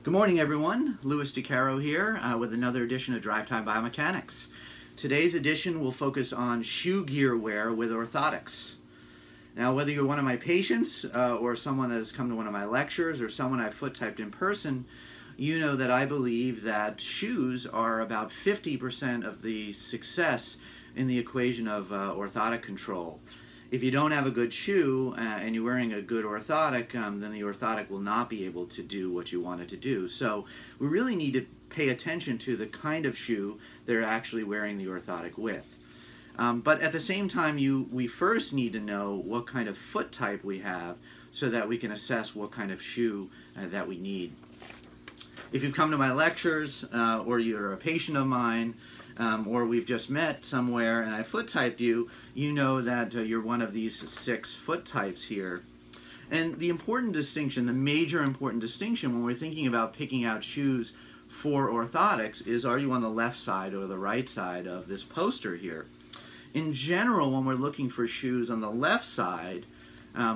Good morning, everyone. Louis DeCaro here with another edition of Drive Time Biomechanics. Today's edition will focus on shoe gear wear with orthotics. Now, whether you're one of my patients or someone that has come to one of my lectures or someone I've foot typed in person, you know that I believe that shoes are about 50% of the success in the equation of orthotic control. If you don't have a good shoe and you're wearing a good orthotic, then the orthotic will not be able to do what you want it to do. So we really need to pay attention to the kind of shoe they're actually wearing the orthotic with. But at the same time, we first need to know what kind of foot type we have so that we can assess what kind of shoe that we need. If you've come to my lectures or you're a patient of mine, or we've just met somewhere and I foot typed you, you know that you're one of these 6 foot types here. And the important distinction, the major important distinction when we're thinking about picking out shoes for orthotics is, are you on the left side or the right side of this poster here? In general, when we're looking for shoes on the left side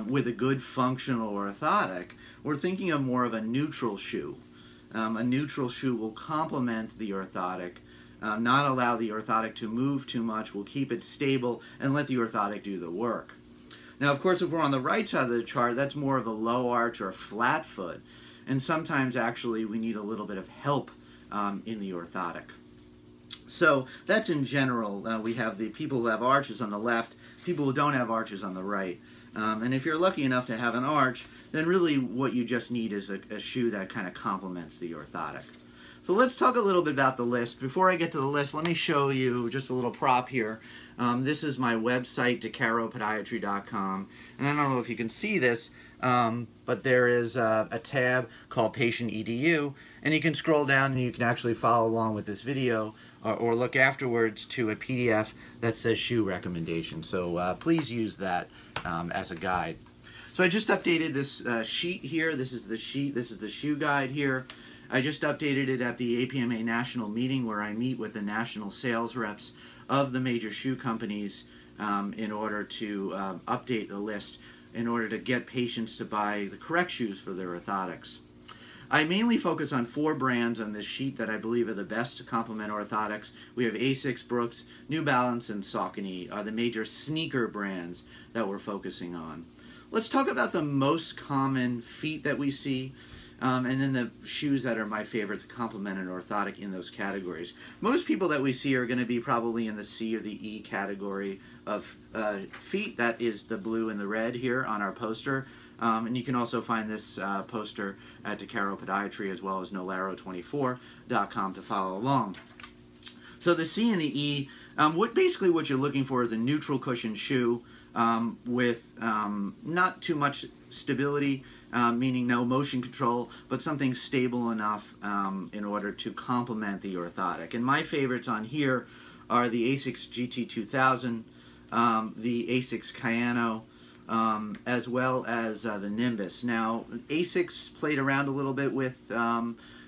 with a good functional orthotic, we're thinking of more of a neutral shoe. A neutral shoe will complement the orthotic, not allow the orthotic to move too much, will keep it stable, and let the orthotic do the work. Now, of course, if we're on the right side of the chart, that's more of a low arch or flat foot, and sometimes actually we need a little bit of help in the orthotic. So that's in general. We have the people who have arches on the left, people who don't have arches on the right. And if you're lucky enough to have an arch, then really what you just need is a shoe that kind of complements the orthotic. So let's talk a little bit about the list. Before I get to the list, let me show you just a little prop here. This is my website, decaropodiatry.com. And I don't know if you can see this, but there is a tab called Patient EDU. And you can scroll down and you can actually follow along with this video or look afterwards to a PDF that says shoe recommendation. So please use that as a guide. So I just updated this sheet here. This is the sheet. This is the shoe guide here. I just updated it at the APMA national meeting where I meet with the national sales reps of the major shoe companies in order to update the list in order to get patients to buy the correct shoes for their orthotics. I mainly focus on 4 brands on this sheet that I believe are the best to complement orthotics. We have Asics, Brooks, New Balance, and Saucony are the major sneaker brands that we're focusing on. Let's talk about the most common feet that we see. And then the shoes that are my favorite to complement an orthotic in those categories. Most people that we see are going to be probably in the C or the E category of feet. That is the blue and the red here on our poster. And you can also find this poster at DeCaro Podiatry as well as Nolaro24.com to follow along. So the C and the E, basically what you're looking for is a neutral cushion shoe with not too much stability, meaning no motion control, but something stable enough in order to complement the orthotic. And my favorites on here are the Asics GT2000, the Asics Kayano, as well as the Nimbus. Now, Asics played around a little bit with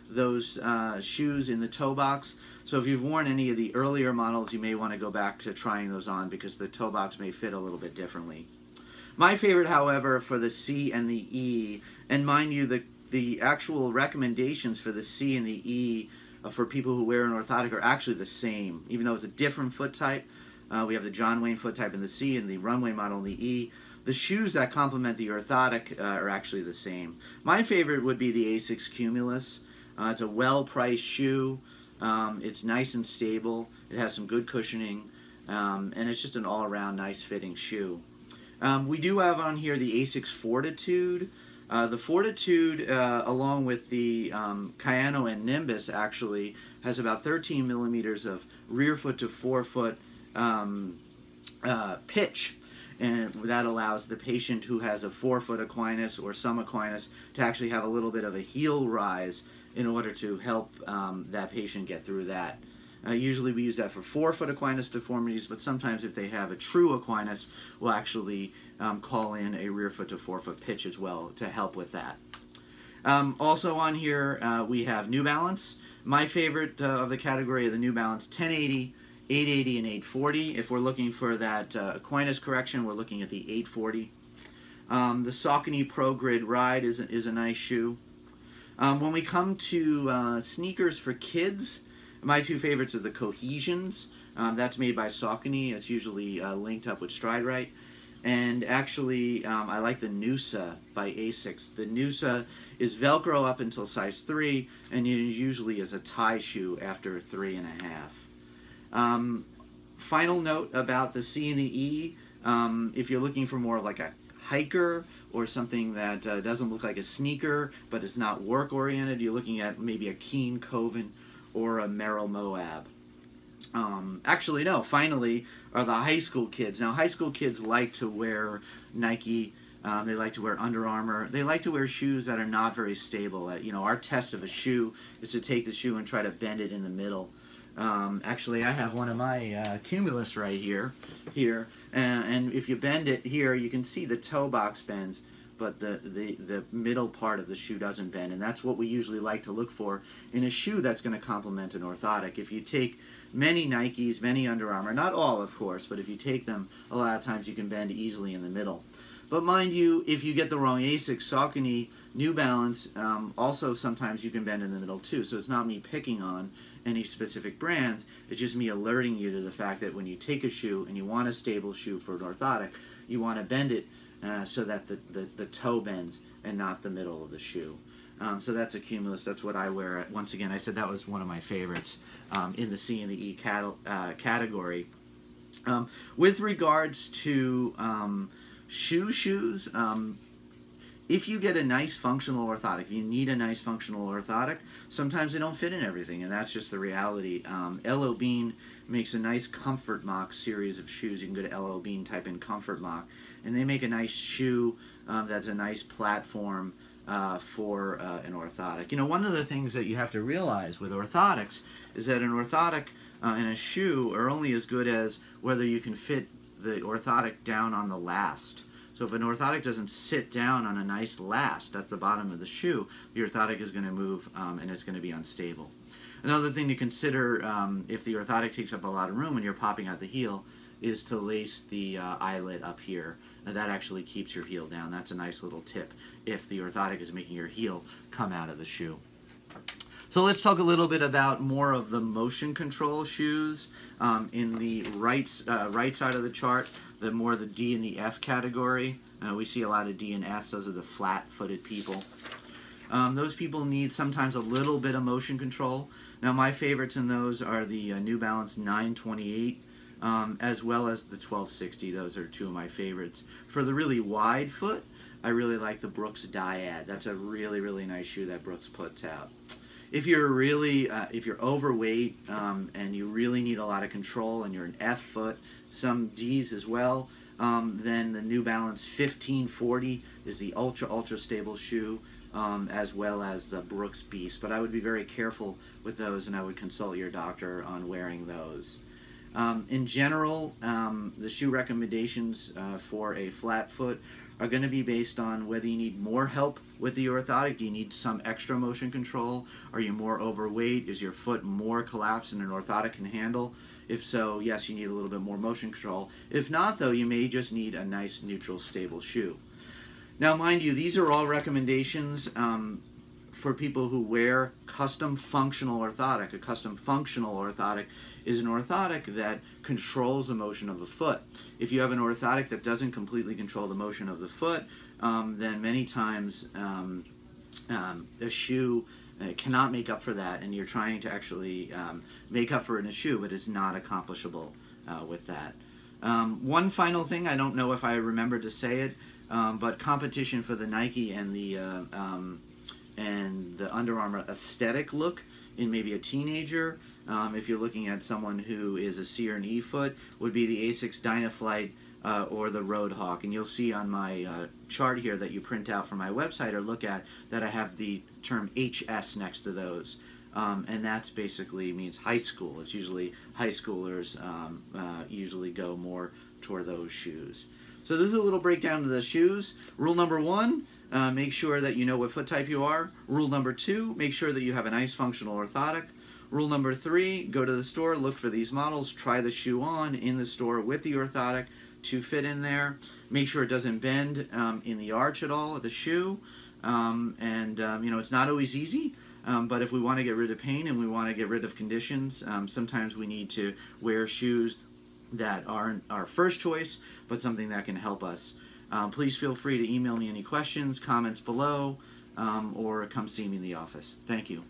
those shoes in the toe box. So if you've worn any of the earlier models, you may want to go back to trying those on because the toe box may fit a little bit differently. My favorite, however, for the C and the E, and mind you, the actual recommendations for the C and the E for people who wear an orthotic are actually the same. Even though it's a different foot type, we have the John Wayne foot type in the C and the runway model in the E. The shoes that complement the orthotic are actually the same. My favorite would be the Asics Cumulus. It's a well-priced shoe. It's nice and stable. It has some good cushioning, and it's just an all-around nice fitting shoe. We do have on here the Asics Fortitude. The Fortitude, along with the Kayano and Nimbus, actually has about 13 millimeters of rear foot to forefoot pitch. And that allows the patient who has a forefoot equinus or some equinus to actually have a little bit of a heel rise in order to help that patient get through that. Usually we use that for forefoot equinus deformities, but sometimes if they have a true equinus, we'll actually call in a rear foot to forefoot pitch as well to help with that. Also on here we have New Balance. My favorite of the category of the New Balance 1080, 880, and 840. If we're looking for that equinus correction, we're looking at the 840. The Saucony Pro Grid Ride is a nice shoe. When we come to sneakers for kids, my two favorites are the Cohesions. That's made by Saucony. It's usually linked up with Stride Right. And actually, I like the Noosa by Asics. The Noosa is Velcro up until size 3, and it usually is a tie shoe after 3.5. Final note about the C and the E. If you're looking for more like a hiker or something that doesn't look like a sneaker but is not work oriented, you're looking at maybe a Keen Coven or a Merrill Moab. Actually, no, finally are the high school kids. Now, high school kids like to wear Nike, they like to wear Under Armour, they like to wear shoes that are not very stable. Our test of a shoe is to take the shoe and try to bend it in the middle. Actually, I have one of my Cumulus right here, and if you bend it here, you can see the toe box bends, but the middle part of the shoe doesn't bend, and that's what we usually like to look for in a shoe that's going to complement an orthotic. If you take many Nikes, many Under Armour, not all of course, but if you take them, a lot of times you can bend easily in the middle. But mind you, if you get the wrong Asics, Saucony, New Balance, also sometimes you can bend in the middle too. So it's not me picking on any specific brands, it's just me alerting you to the fact that when you take a shoe and you want a stable shoe for an orthotic, you want to bend it so that the toe bends and not the middle of the shoe. So that's a Cumulus. That's what I wear. Once again, I said that was one of my favorites in the C and the E category. With regards to shoes, if you get a nice functional orthotic, you need a nice functional orthotic, sometimes they don't fit in everything, and that's just the reality. LO Bean makes a nice Comfort Mock series of shoes. You can go to LO Bean, type in Comfort Mock, and they make a nice shoe that's a nice platform for an orthotic. One of the things that you have to realize with orthotics is that an orthotic and a shoe are only as good as whether you can fit the orthotic down on the last. So if an orthotic doesn't sit down on a nice last, that's the bottom of the shoe, the orthotic is going to move and it's going to be unstable. Another thing to consider if the orthotic takes up a lot of room when you're popping out the heel is to lace the eyelet up here. Now that actually keeps your heel down. That's a nice little tip if the orthotic is making your heel come out of the shoe. So let's talk a little bit about more of the motion control shoes. In the right side of the chart, the D and the F category. We see a lot of D and Fs. Those are the flat-footed people. Those people need sometimes a little bit of motion control. Now my favorites in those are the New Balance 928 as well as the 1260. Those are two of my favorites. For the really wide foot, I really like the Brooks Dyad. That's a really, really nice shoe that Brooks puts out. If you're really, if you're overweight and you really need a lot of control and you're an F foot, some Ds as well, then the New Balance 1540 is the ultra stable shoe, as well as the Brooks Beast. But I would be very careful with those, and I would consult your doctor on wearing those. In general, the shoe recommendations for a flat foot are going to be based on whether you need more help with the orthotic. Do you need some extra motion control? Are you more overweight? Is your foot more collapsed than an orthotic can handle? If so, yes, you need a little bit more motion control. If not, though, you may just need a nice, neutral, stable shoe. Now, mind you, these are all recommendations for people who wear custom functional orthotic. A custom functional orthotic is an orthotic that controls the motion of the foot. If you have an orthotic that doesn't completely control the motion of the foot, then many times a shoe cannot make up for that, and you're trying to actually make up for it in a shoe, but it's not accomplishable with that. One final thing, I don't know if I remember to say it, but competition for the Nike and the Under Armour aesthetic look in maybe a teenager, if you're looking at someone who is a C or an E foot, would be the Asics Dynaflight or the Roadhawk. And you'll see on my chart here that you print out from my website or look at that I have the term HS next to those. And that's basically means high school. It's usually high schoolers usually go more toward those shoes. So this is a little breakdown of the shoes. Rule number 1, make sure that you know what foot type you are. Rule number 2, make sure that you have a nice functional orthotic. Rule number 3, go to the store, look for these models, try the shoe on in the store with the orthotic to fit in there. Make sure it doesn't bend in the arch at all of the shoe. It's not always easy, but if we want to get rid of pain and we want to get rid of conditions, sometimes we need to wear shoes that aren't our first choice, but something that can help us. Please feel free to email me any questions, comments below, or come see me in the office. Thank you.